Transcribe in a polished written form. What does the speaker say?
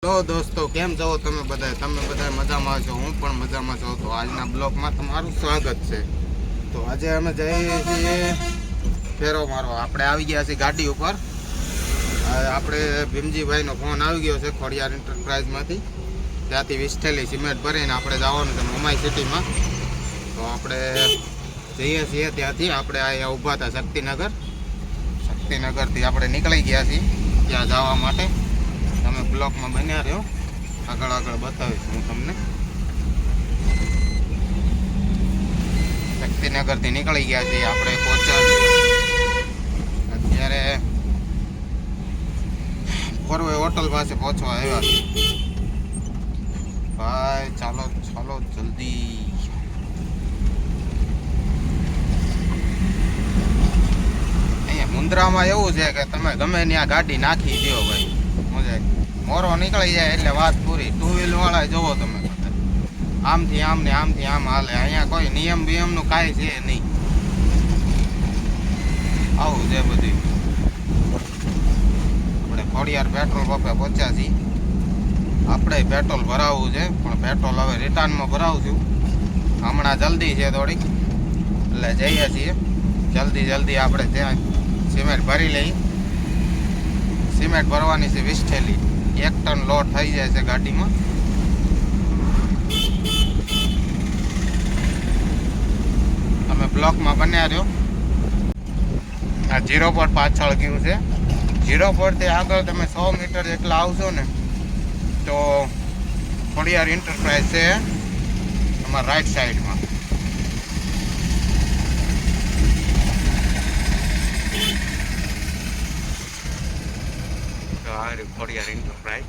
તો દોસ્તો કેમ છો તમે બધા મજામાં છો? હું પણ મજામાં છું. તો આજના બ્લોગમાં તમારું સ્વાગત છે. તો આજે અમે જઈએ છીએ ફેરો મારવા. આપણે આવી ગયા છીએ ગાડી ઉપર. આપણે ભીમજીભાઈનો ફોન આવી ગયો છે ખોડિયાર એન્ટરપ્રાઇઝમાંથી. ત્યાંથી 20 થેલી સિમેન્ટ ભરીને આપણે જવાનું છે મુંબઈ સિટીમાં. તો આપણે જઈએ છીએ ત્યાંથી. આપણે અહીંયા ઊભા હતા શક્તિનગરથી આપણે નીકળી ગયા છીએ ત્યાં જવા માટે. તમે બ્લોકમાં બન્યા રહ્યો, આગળ બતાવીશ હું તમને. શક્તિનગરથી નીકળી ગયા છીએ આપણે. પહોંચ્યા અત્યારે ફોરવે હોટલ પાસે પહોંચવા આવ્યા છે. ભાઈ ચાલો જલ્દી. અહીંયા મુન્દ્રામાં એવું છે કે તમે ગમે ત્યાં ગાડી નાખી દો ભાઈ, મજા. મોરો નીકળી જાય એટલે વાત પૂરી. ટુ વ્હીલ વાળા જોવો તમે, આમથી આમ ને આમથી આમ હાલે. અહીંયા કોઈ નિયમ નું કાંઈ છે નહીં. આવું છે બધું. આપણે ખોડિયાર પેટ્રોલ પંપે પહોંચ્યા છીએ. આપણે પેટ્રોલ ભરાવવું છે, પણ પેટ્રોલ હવે રિટર્નમાં ભરાવું છું. હમણાં જલ્દી છે થોડીક, એટલે જઈએ છીએ જલ્દી. આપણે ત્યાં સિમેન્ટ ભરી લઈએ. સિમેન્ટ ભરવાની છે 20 થેલી. 1 ટન લોડ થઈ જાય છે ગાડીમાં. તમે બ્લોકમાં બન્યા રહ્યો. આ 0 પર પાછળ ગયું છે. 0 પરથી આગળ તમે 100 મીટર જેટલા આવશો ને તો ખોડિયાર એન્ટરપ્રાઇઝ છે તમારા રાઈટ સાઈડમાં. ખોડિયાર એન્ટરપ્રાઇઝ